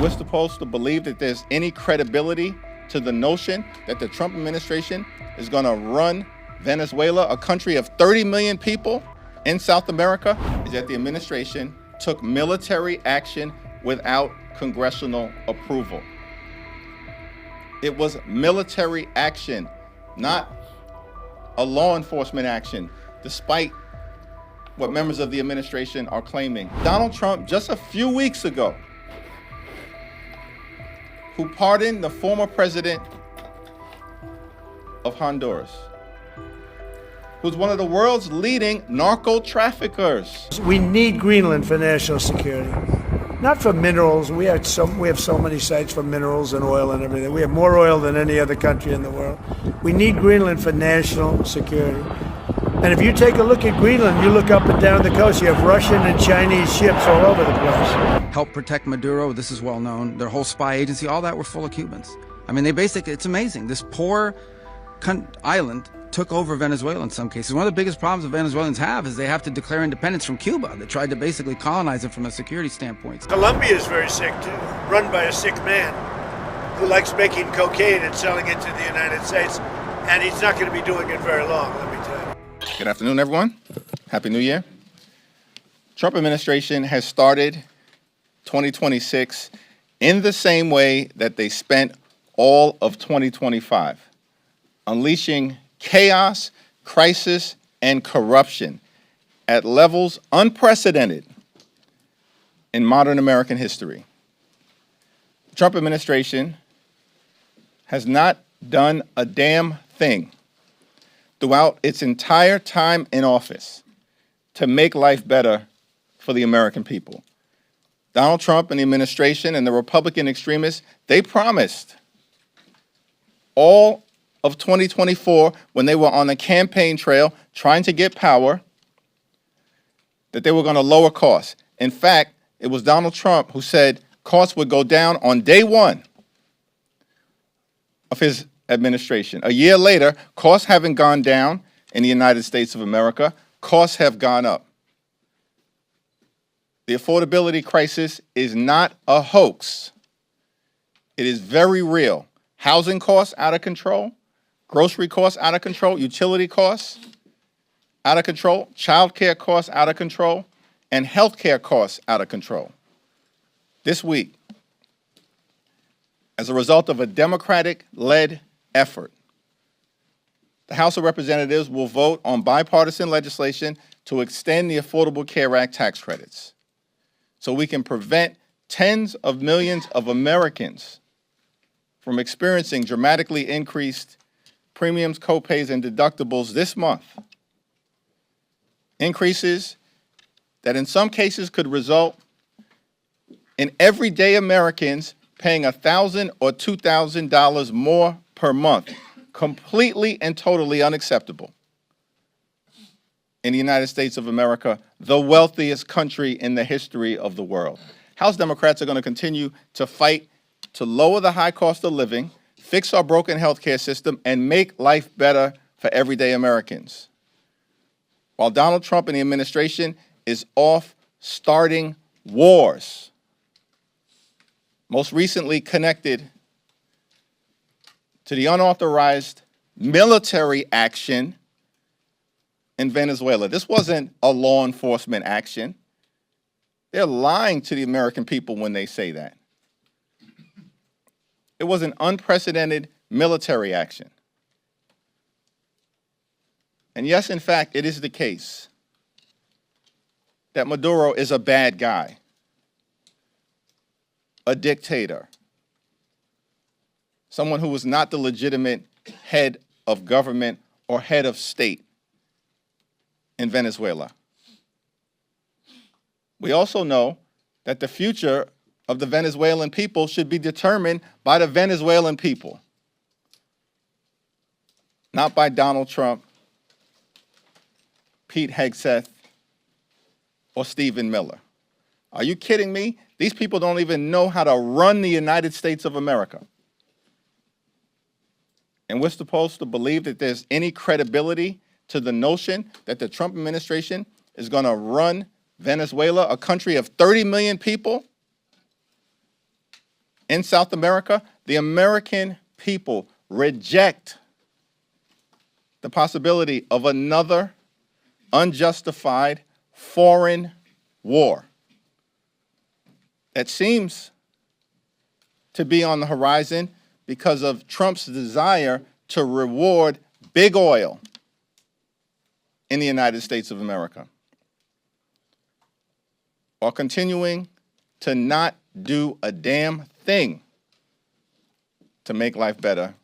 we're supposed to believe that there's any credibility to the notion that the Trump administration is going to run Venezuela, a country of 30 million people in South America, is that the administration took military action without congressional approval. It was military action, not a law enforcement action, despite what members of the administration are claiming. Donald Trump, just a few weeks ago, who pardoned the former president of Honduras, who's one of the world's leading narco traffickers. We need Greenland for national security, not for minerals. We have so many sites for minerals and oil and everything. We have more oil than any other country in the world. We need Greenland for national security. And if you take a look at Greenland, you look up and down the coast, you have Russian and Chinese ships all over the place. Help protect Maduro, this is well known. Their whole spy agency, all that were full of Cubans. I mean, it's amazing. This poor island took over Venezuela in some cases. One of the biggest problems that Venezuelans have is they have to declare independence from Cuba. They tried to basically colonize it from a security standpoint. Colombia is very sick too, run by a sick man who likes making cocaine and selling it to the United States. And he's not going to be doing it very long, let me tell you. Good afternoon, everyone. Happy New Year. Trump administration has started 2026 in the same way that they spent all of 2025, unleashing chaos, crisis, and corruption at levels unprecedented in modern American history. The Trump administration has not done a damn thing throughout its entire time in office to make life better for the American people. Donald Trump and the administration and the Republican extremists, they promised all of 2024, when they were on the campaign trail trying to get power, that they were going to lower costs. In fact, it was Donald Trump who said costs would go down on day one of his administration. A year later, costs haven't gone down in the United States of America. Costs have gone up. The affordability crisis is not a hoax. It is very real. Housing costs out of control, grocery costs out of control, utility costs out of control, child care costs out of control, and health care costs out of control. This week, as a result of a Democratic-led effort, the House of Representatives will vote on bipartisan legislation to extend the Affordable Care Act tax credits so we can prevent tens of millions of Americans from experiencing dramatically increased premiums, copays, and deductibles this month. Increases that in some cases could result in everyday Americans paying $1,000 or $2,000 more per month. Completely and totally unacceptable in the United States of America, the wealthiest country in the history of the world. House Democrats are going to continue to fight to lower the high cost of living, fix our broken healthcare system, and make life better for everyday Americans. While Donald Trump and the administration is off starting wars, most recently connected to the unauthorized military action in Venezuela. This wasn't a law enforcement action. They're lying to the American people when they say that. It was an unprecedented military action. And yes, in fact, it is the case that Maduro is a bad guy, a dictator, someone who was not the legitimate head of government or head of state in Venezuela. We also know that the future of the Venezuelan people should be determined by the Venezuelan people, not by Donald Trump, Pete Hegseth, or Stephen Miller. Are you kidding me? These people don't even know how to run the United States of America. And we're supposed to believe that there's any credibility to the notion that the Trump administration is going to run Venezuela, a country of 30 million people, in South America, the American people reject the possibility of another unjustified foreign war that seems to be on the horizon because of Trump's desire to reward big oil in the United States of America, while continuing to not do a damn thing to make life better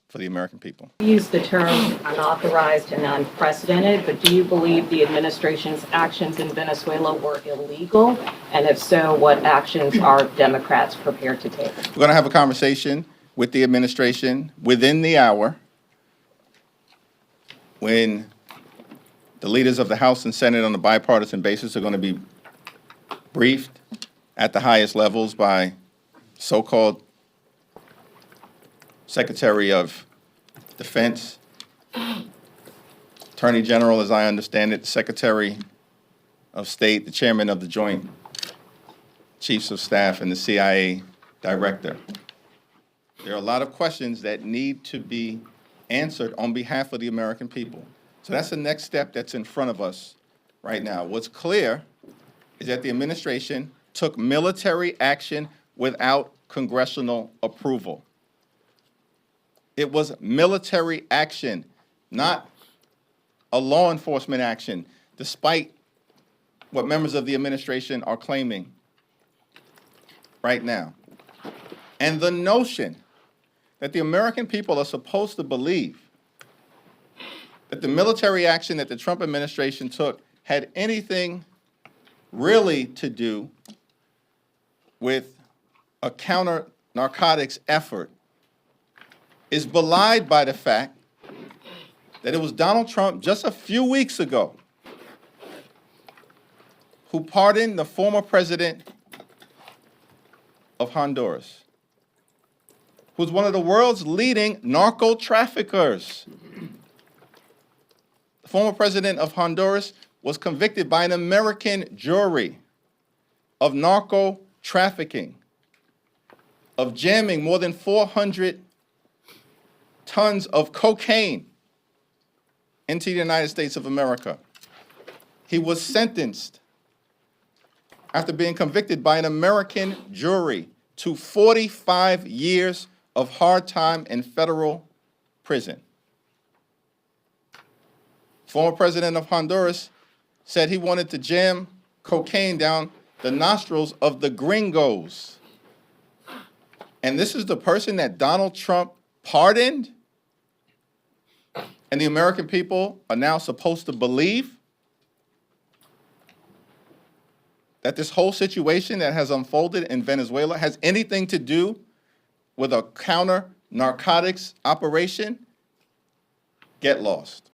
for the American people. You use the term unauthorized and unprecedented, but do you believe the administration's actions in Venezuela were illegal? And if so, what actions are Democrats prepared to take? We're going to have a conversation with the administration within the hour when the leaders of the House and Senate on a bipartisan basis are going to be briefed at the highest levels by so-called Secretary of Defense, Attorney General, as I understand it, Secretary of State, the Chairman of the Joint Chiefs of Staff, and the CIA Director. There are a lot of questions that need to be answered on behalf of the American people. So that's the next step that's in front of us right now. What's clear is that the administration took military action without congressional approval. It was military action, not a law enforcement action, despite what members of the administration are claiming right now. And the notion that the American people are supposed to believe that the military action that the Trump administration took had anything really to do with a counter-narcotics effort is belied by the fact that it was Donald Trump just a few weeks ago who pardoned the former president of Honduras, who's one of the world's leading narco traffickers. The former president of Honduras was convicted by an American jury of narco trafficking, of jamming more than 400 tons of cocaine into the United States of America. He was sentenced after being convicted by an American jury to 45 years of hard time in federal prison. Former president of Honduras said he wanted to jam cocaine down the nostrils of the gringos. And this is the person that Donald Trump pardoned? And the American people are now supposed to believe that this whole situation that has unfolded in Venezuela has anything to do with a counter-narcotics operation? Get lost.